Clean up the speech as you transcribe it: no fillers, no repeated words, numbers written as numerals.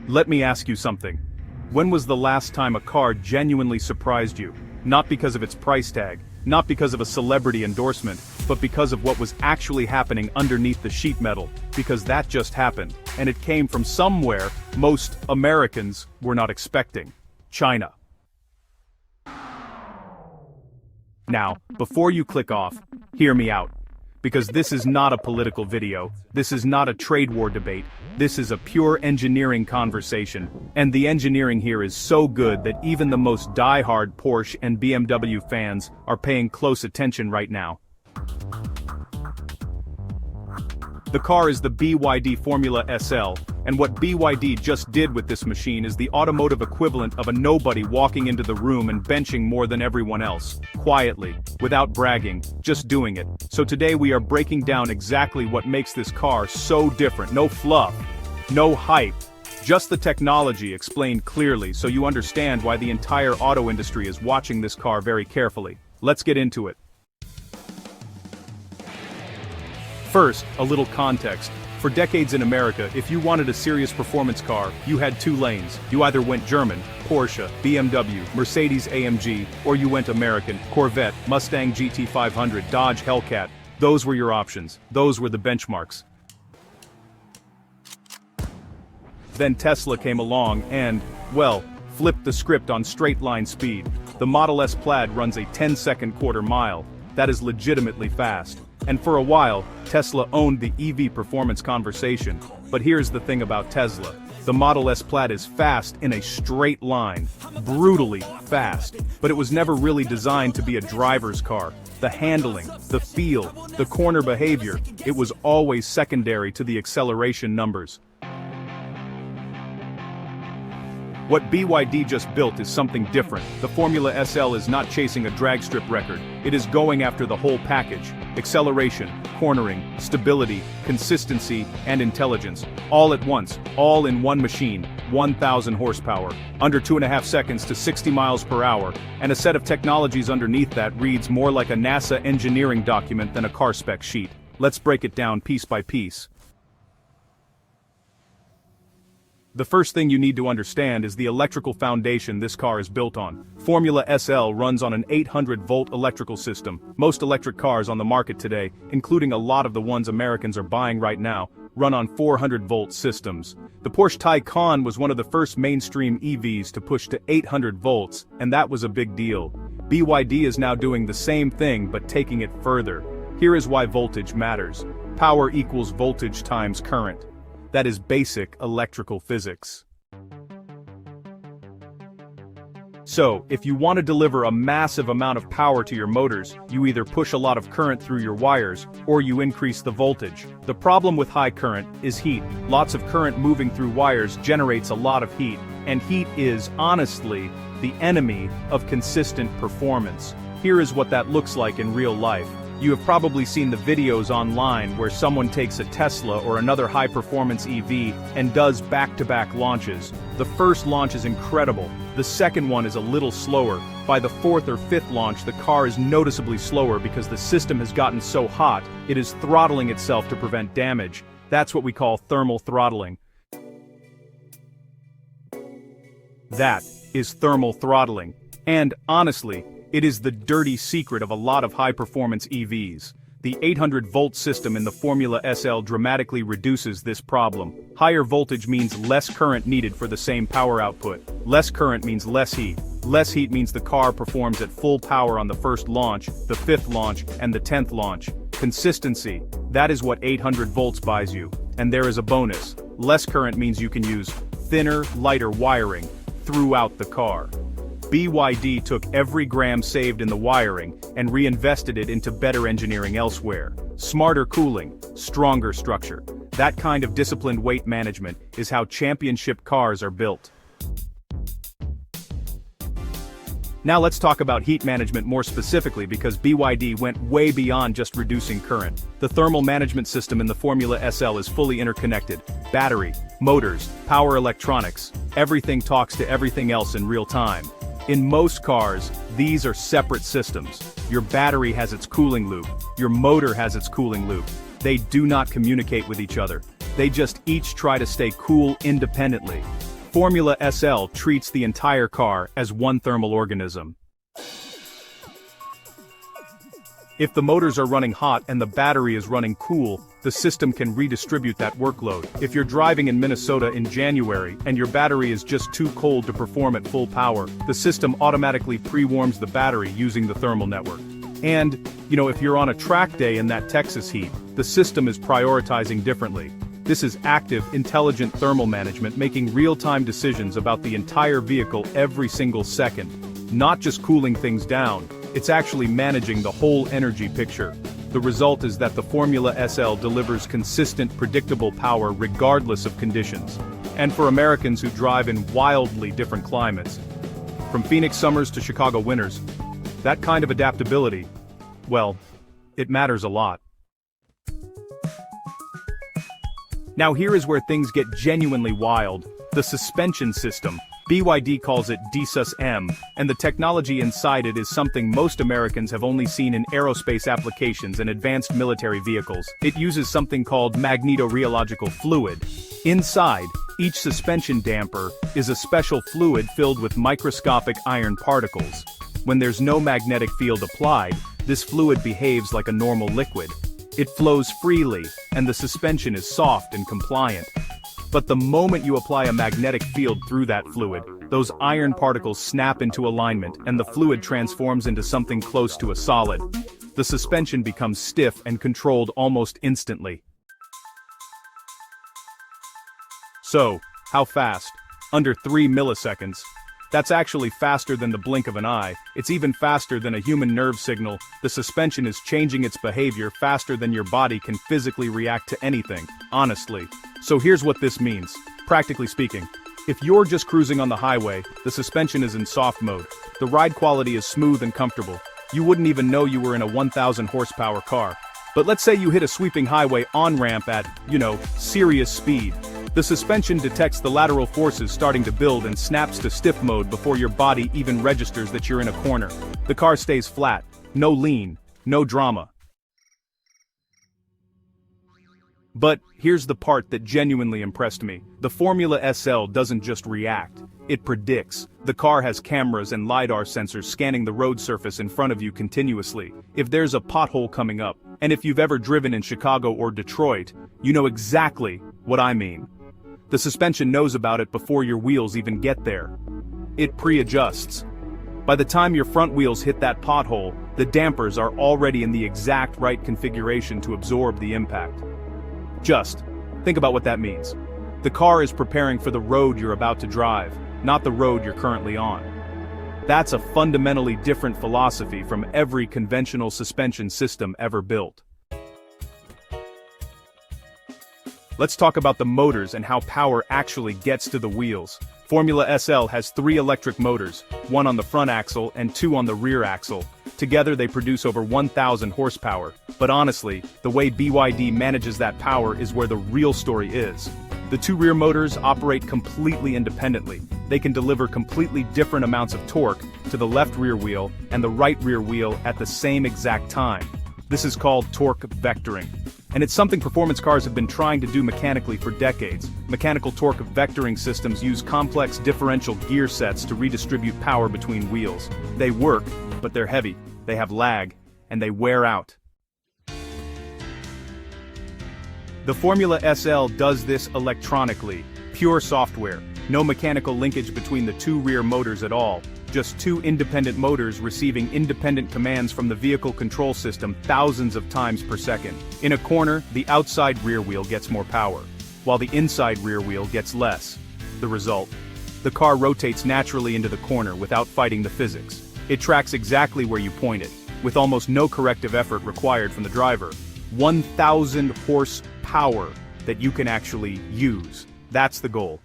Let me ask you something. When was the last time a car genuinely surprised you? Not because of its price tag, not because of a celebrity endorsement, but because of what was actually happening underneath the sheet metal, because that just happened, and it came from somewhere most Americans were not expecting. China. Now, before you click off, hear me out. Because this is not a political video, this is not a trade war debate, this is a pure engineering conversation, and the engineering here is so good that even the most die-hard Porsche and BMW fans are paying close attention right now. The car is the BYD Formula SL, and what BYD just did with this machine is the automotive equivalent of a nobody walking into the room and benching more than everyone else, quietly, without bragging, just doing it. So today we are breaking down exactly what makes this car so different. No fluff, no hype, just the technology explained clearly so you understand why the entire auto industry is watching this car very carefully. Let's get into it. First, a little context. For decades in America, if you wanted a serious performance car, you had two lanes. You either went German, Porsche, BMW, Mercedes-AMG, or you went American, Corvette, Mustang GT500, Dodge Hellcat. Those were your options. Those were the benchmarks. Then Tesla came along and, well, flipped the script on straight-line speed. The Model S Plaid runs a 10-second quarter mile. That is legitimately fast. And for a while, Tesla owned the EV performance conversation. But here's the thing about Tesla. The Model S Plaid is fast in a straight line. Brutally fast. But it was never really designed to be a driver's car. The handling, the feel, the corner behavior, it was always secondary to the acceleration numbers. What BYD just built is something different. The Formula SL is not chasing a drag strip record. It is going after the whole package. Acceleration, cornering, stability, consistency, and intelligence. All at once, all in one machine, 1,000 horsepower, under 2.5 seconds to 60 miles per hour, and a set of technologies underneath that reads more like a NASA engineering document than a car spec sheet. Let's break it down piece by piece. The first thing you need to understand is the electrical foundation this car is built on. Formula SL runs on an 800-volt electrical system. Most electric cars on the market today, including a lot of the ones Americans are buying right now, run on 400-volt systems. The Porsche Taycan was one of the first mainstream EVs to push to 800 volts, and that was a big deal. BYD is now doing the same thing but taking it further. Here is why voltage matters. Power equals voltage times current. That is basic electrical physics. So, if you want to deliver a massive amount of power to your motors, you either push a lot of current through your wires, or you increase the voltage. The problem with high current is heat. Lots of current moving through wires generates a lot of heat, and heat is, honestly, the enemy of consistent performance. Here is what that looks like in real life. You have probably seen the videos online where someone takes a Tesla or another high-performance EV and does back-to-back launches. The first launch is incredible. The second one is a little slower. By the fourth or fifth launch, the car is noticeably slower because the system has gotten so hot, it is throttling itself to prevent damage. That's what we call thermal throttling. That is thermal throttling. And, honestly, it is the dirty secret of a lot of high-performance EVs. The 800-volt system in the Formula SL dramatically reduces this problem. Higher voltage means less current needed for the same power output. Less current means less heat. Less heat means the car performs at full power on the first launch, the fifth launch, and the 10th launch. Consistency. That is what 800 volts buys you. And there is a bonus. Less current means you can use thinner, lighter wiring throughout the car. BYD took every gram saved in the wiring and reinvested it into better engineering elsewhere. Smarter cooling, stronger structure. That kind of disciplined weight management is how championship cars are built. Now let's talk about heat management more specifically because BYD went way beyond just reducing current. The thermal management system in the Formula SL is fully interconnected. Battery, motors, power electronics, everything talks to everything else in real time. In most cars, these are separate systems. Your battery has its cooling loop. Your motor has its cooling loop. They do not communicate with each other. They just each try to stay cool independently. Formula SL treats the entire car as one thermal organism. If the motors are running hot and the battery is running cool, the system can redistribute that workload. If you're driving in Minnesota in January and your battery is just too cold to perform at full power, the system automatically pre-warms the battery using the thermal network. And, if you're on a track day in that Texas heat, the system is prioritizing differently. This is active, intelligent thermal management making real-time decisions about the entire vehicle every single second. Not just cooling things down, it's actually managing the whole energy picture. The result is that the Formula SL delivers consistent, predictable power regardless of conditions. And for Americans who drive in wildly different climates, from Phoenix summers to Chicago winters, that kind of adaptability, well, it matters a lot. Now here is where things get genuinely wild. The suspension system. BYD calls it DSUS-M, and the technology inside it is something most Americans have only seen in aerospace applications and advanced military vehicles. It uses something called magnetorheological fluid. Inside, each suspension damper is a special fluid filled with microscopic iron particles. When there's no magnetic field applied, this fluid behaves like a normal liquid. It flows freely, and the suspension is soft and compliant. But the moment you apply a magnetic field through that fluid, those iron particles snap into alignment and the fluid transforms into something close to a solid. The suspension becomes stiff and controlled almost instantly. So, how fast? Under 3 milliseconds. That's actually faster than the blink of an eye. It's even faster than a human nerve signal. The suspension is changing its behavior faster than your body can physically react to anything, honestly. So here's what this means. Practically speaking, if you're just cruising on the highway, the suspension is in soft mode. The ride quality is smooth and comfortable. You wouldn't even know you were in a 1,000 horsepower car. But let's say you hit a sweeping highway on-ramp at, serious speed. The suspension detects the lateral forces starting to build and snaps to stiff mode before your body even registers that you're in a corner. The car stays flat, no lean, no drama. But here's the part that genuinely impressed me. The Formula SL doesn't just react, it predicts. The car has cameras and LiDAR sensors scanning the road surface in front of you continuously. If there's a pothole coming up, and if you've ever driven in Chicago or Detroit, you know exactly what I mean. The suspension knows about it before your wheels even get there. It pre-adjusts. By the time your front wheels hit that pothole, the dampers are already in the exact right configuration to absorb the impact. Just think about what that means. The car is preparing for the road you're about to drive, not the road you're currently on. That's a fundamentally different philosophy from every conventional suspension system ever built. Let's talk about the motors and how power actually gets to the wheels. Formula SL has 3 electric motors, 1 on the front axle and 2 on the rear axle. Together they produce over 1,000 horsepower. But honestly, the way BYD manages that power is where the real story is. The 2 rear motors operate completely independently. They can deliver completely different amounts of torque to the left rear wheel and the right rear wheel at the same exact time. This is called torque vectoring. And it's something performance cars have been trying to do mechanically for decades. Mechanical torque vectoring systems use complex differential gear sets to redistribute power between wheels. They work, but they're heavy, they have lag, and they wear out. The Formula SL does this electronically, pure software, no mechanical linkage between the 2 rear motors at all. Just 2 independent motors receiving independent commands from the vehicle control system thousands of times per second. In a corner, the outside rear wheel gets more power, while the inside rear wheel gets less. The result? The car rotates naturally into the corner without fighting the physics. It tracks exactly where you point it, with almost no corrective effort required from the driver. 1,000 horsepower that you can actually use. That's the goal.